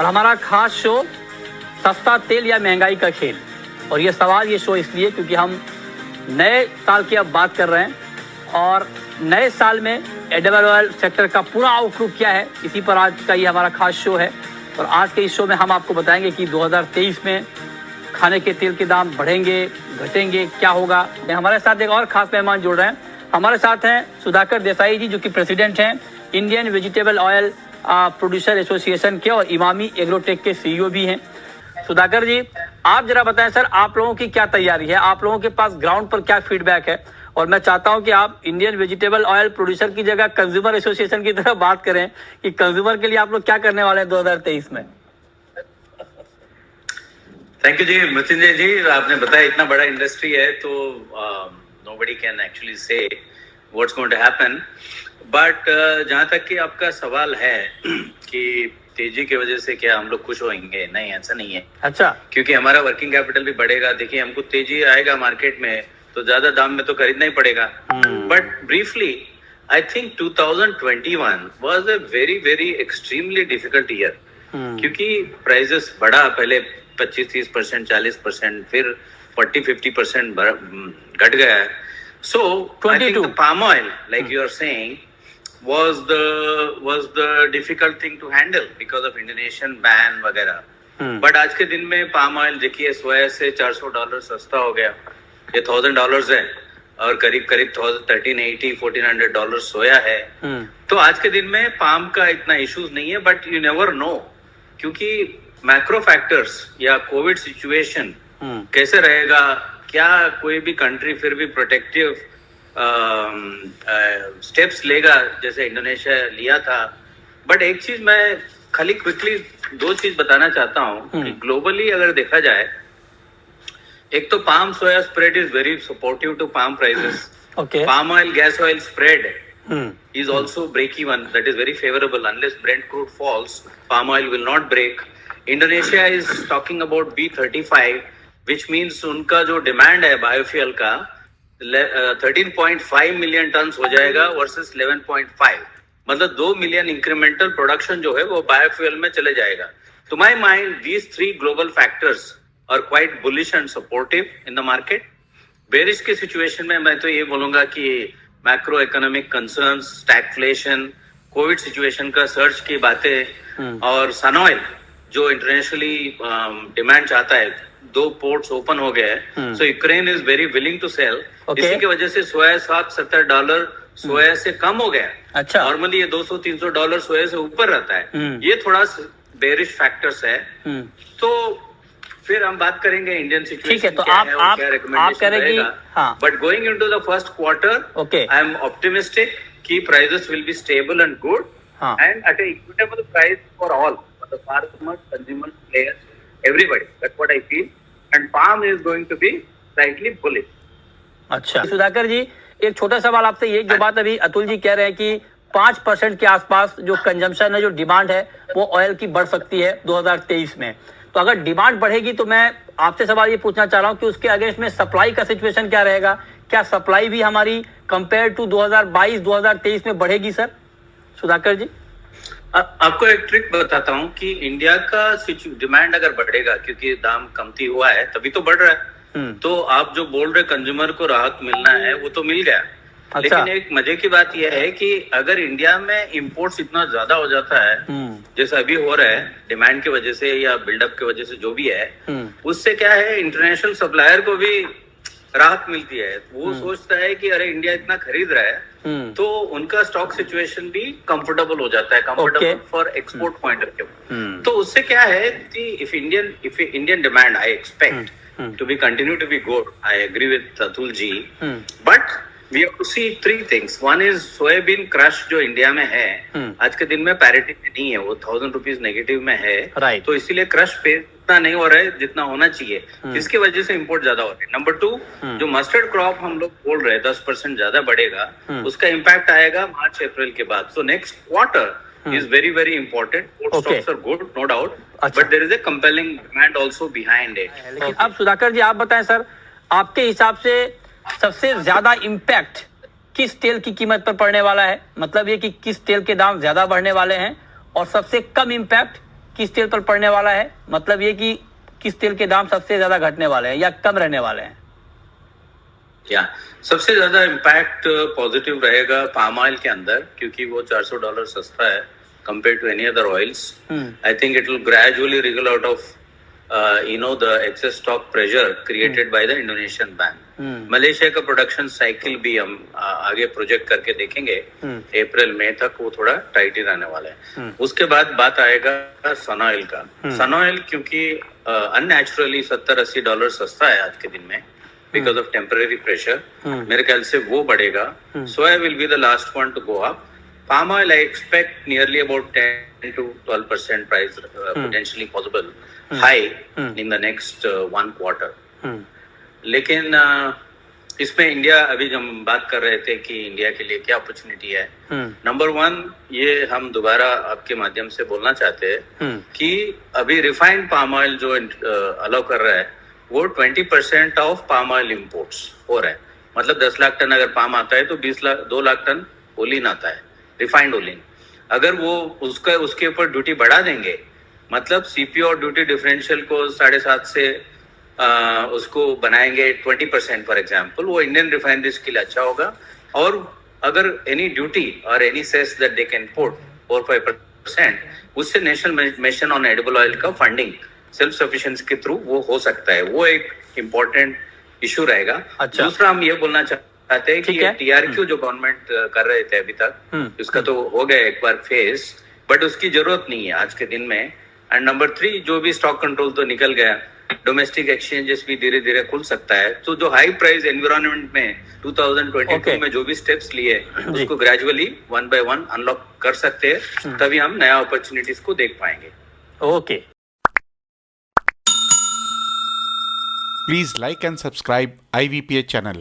और हमारा खास शो सस्ता तेल या महंगाई का खेल। और ये सवाल ये शो इसलिए क्योंकि हम नए साल की अब बात कर रहे हैं और नए साल में एडिबल ऑयल सेक्टर का पूरा आउटलुक क्या है, इसी पर आज का ये हमारा खास शो है। और आज के इस शो में हम आपको बताएंगे कि 2023 में खाने के तेल के दाम बढ़ेंगे, घटेंगे, क्या होगा। हमारे साथ एक और खास मेहमान जुड़ रहे हैं। हमारे साथ हैं सुधाकर देसाई जी, जो कि प्रेसिडेंट हैं Indian vegetable oil producer association के, और इमामी एग्रोटेक के सीईओ भी हैं। सुधाकर जी, आप जरा बताएं सर, आप लोगों की क्या तैयारी है, आप लोगों के पास ग्राउंड पर क्या फीडबैक है। और मैं चाहता हूं कि आप इंडियन वेजिटेबल ऑयल प्रोड्यूसर की जगह कंज्यूमर एसोसिएशन की तरफ बात करें कि कंज्यूमर के लिए आप लोग क्या करने वाले हैं 2023 में। थैंक यू जी, मृत्युंजय जी। आपने बताया इतना बड़ा इंडस्ट्री है तो nobody can actually say what's going to happen, but जहाँ तक कि आपका सवाल है कि तेजी की वजह से क्या हम लोग खुश होंगे, नहीं, ऐसा नहीं है। अच्छा, क्योंकि हमारा वर्किंग कैपिटल भी बढ़ेगा। देखिए, हमको तेजी आएगा मार्केट में तो ज्यादा दाम में तो खरीदना ही पड़ेगा। But briefly I think 2021 was a very very extremely difficult year, क्योंकि प्राइसेस बढ़ा, पहले 25-30%, 40%, फिर 40-50% घट गया है। So I think the palm oil, like you are saying, was the difficult thing to handle because of Indonesian ban वगैरह। But आज के दिन में palm oil देखिए सोया से $400 सस्ता हो गया, ये $1,000 है, और करीब 1380-1400 सोया है। तो आज के दिन में पाम का इतना इश्यूज नहीं है, बट यू नेवर नो, क्योंकि मैक्रो फैक्टर्स या कोविड सिचुएशन कैसे रहेगा, क्या कोई भी कंट्री फिर भी प्रोटेक्टिव स्टेप्स लेगा जैसे इंडोनेशिया लिया था। बट एक चीज मैं खाली क्विकली दो चीज बताना चाहता हूँ कि ग्लोबली अगर देखा जाए, एक तो palm soya spread is very supportive to palm prices. Palm oil gas oil spread is also break even, that is very favorable. Unless Brent crude falls, palm oil will not break. Indonesia is talking about B35, which means उनका जो demand है biofuel का 13.5 million ton हो जाएगा versus 11.5, मतलब 2 million incremental production जो है वो बायोफ्यूल में चले जाएगा। To my mind these 3 global factors are quite bullish and supportive in the market. Bearish की सिचुएशन में मैं तो ये बोलूंगा कि macro economic concerns, stagflation, covid situation का सर्च की बातें, और सन ऑयल जो इंटरनेशनली डिमांड चाहता है, 2 पोर्ट्स ओपन हो गए हैं, so Ukraine is very willing to sell. इसी की वजह से सोया $60-70 सोया से कम हो गया। अच्छा, नॉर्मली ये $200-300 सोया से ऊपर रहता है। ये थोड़ा बेरिश फैक्टर्स है। तो फिर हम बात करेंगे इंडियन सिचुएशन। ठीक है, तो आप करेंगे, but going into the first quarter I am optimistic कि prices will be stable and good and at equitable price for all, the farmers, consumers, players, everybody. That's what I feel. And palm is going to be slightly bullish. अच्छा, सुधाकर जी, एक छोटा सवाल आपसे, ये जो बात अभी अतुल जी कह रहे हैं कि 5% के आसपास जो कंजम्पशन है, जो डिमांड है, वो ऑयल की बढ़ सकती है 2023 में। तो अगर डिमांड बढ़ेगी तो मैं आपसे सवाल ये पूछना चाह रहा हूँ कि उसके अगेंस्ट में सप्लाई का सिचुएशन क्या रहेगा। क्या सप्लाई भी हमारी कंपेयर टू 2022-2023 में बढ़ेगी सर? सुधाकर जी, आपको एक ट्रिक बताता हूँ कि इंडिया का डिमांड अगर बढ़ेगा, क्योंकि दाम कमती हुआ है तभी तो बढ़ रहा है, तो आप जो बोल रहे कंज्यूमर को राहत मिलना है वो तो मिल गया। अच्छा। लेकिन एक मजे की बात यह है कि अगर इंडिया में इंपोर्ट्स इतना ज्यादा हो जाता है जैसा अभी हो रहा है, डिमांड की वजह से या बिल्डअप की वजह से जो भी है, उससे क्या है, इंटरनेशनल सप्लायर को भी राहत मिलती है। वो सोचता है कि अरे इंडिया इतना खरीद रहा है, तो उनका स्टॉक सिचुएशन भी कंफर्टेबल हो जाता है, comfortable for export point of view. तो उससे क्या है कि if Indian demand I expect to be continue to be good, I agree with Atul ji, but we have to see 3 things. One is soybean crush जो India में है, आज के दिन में पैरिटी में नहीं है, वो 1000 रुपीज नेगेटिव में है, तो इसीलिए क्रश पे इतना नहीं हो रहा है जितना होना चाहिए, जिसकी वजह से इंपोर्ट ज्यादा हो रहा है। नंबर 2, जो मस्टर्ड क्रॉप हम लोग बोल रहे हैं 10% ज्यादा बढ़ेगा, उसका इम्पैक्ट आएगा मार्च अप्रैल के बाद। So next quarter is very very important. Stocks are good, no doubt, but there is a compelling demand also behind it. लेकिन अब सुधाकर जी आप बताएं सर, आपके हिसाब से सबसे ज्यादा इम्पैक्ट किस तेल की कीमत पर पड़ने वाला है? मतलब ये कि किस तेल के दाम ज्यादा बढ़ने वाले हैं, और सबसे कम इम्पैक्ट किस तेल पर पड़ने वाला है, मतलब ये कि किस तेल के दाम सबसे ज्यादा घटने वाले हैं या कम रहने वाले हैं? या सबसे ज्यादा इम्पैक्ट पॉजिटिव रहेगा पाम ऑयल के अंदर, क्योंकि वो $400 सस्ता है compare to any other oils. I think it will gradually wriggle out of the excess stock pressure created by the Indonesian ban. Malaysia का प्रोडक्शन साइकिल भी हम आगे प्रोजेक्ट करके देखेंगे. अप्रैल मई तक वो थोड़ा टाइट ही रहने वाला है. उसके बाद बात आएगा सन ऑयल का. सन ऑयल क्योंकि अननेचुरली $70-80 सस्ता है आज के दिन में because of temporary pressure, मेरे ख्याल से वो बढ़ेगा. Soya will be the last one to go up. Palm oil I expect nearly about 10 to 12% price potentially possible high in the next 1 quarter. लेकिन इसमें इंडिया, अभी हम बात कर रहे थे कि इंडिया के लिए क्या अपॉर्चुनिटी है. नंबर 1 ये हम दोबारा आपके माध्यम से बोलना चाहते हैं कि अभी रिफाइंड पाम ऑयल जो अलाउ कर रहा है वो 20% ऑफ पाम ऑयल इम्पोर्ट्स हो रहा है. मतलब 10 लाख टन अगर पाम आता है तो 2 लाख टन ओलिन आता है, रिफाइंड ओलिन. अगर वो उसके ऊपर ड्यूटी बढ़ा देंगे, मतलब सीपीओ और ड्यूटी डिफरेंशियल को 7.5 से उसको बनाएंगे 20% फॉर एग्जाम्पल, वो इंडियन रिफाइनरीज के लिए अच्छा होगा. और अगर एनी ड्यूटी और any cess that they can port 4-5%, उससे national mission on edible oil का फंडिंग सेल्फ सफिशिएंसी के थ्रू वो हो सकता है. वो एक इम्पोर्टेंट इशू रहेगा. अच्छा. दूसरा हम ये बोलना चाहते हैं कि टीआरक्यू जो गवर्नमेंट कर रहे थे अभी तक, उसका तो हो गया एक बार फेस, बट उसकी जरूरत नहीं है आज के दिन में. एंड नंबर 3 जो भी स्टॉक कंट्रोल तो निकल गया, डोमेस्टिक एक्सचेंजेस भी धीरे धीरे खुल सकता है. तो जो हाई प्राइस एनवायरनमेंट में 2022 में जो भी स्टेप्स लिए उसको ग्रेजुअली 1 by 1 अनलॉक कर सकते हैं, तभी हम नया अपॉर्चुनिटीज को देख पाएंगे. Okay. Please like and subscribe IVPA channel.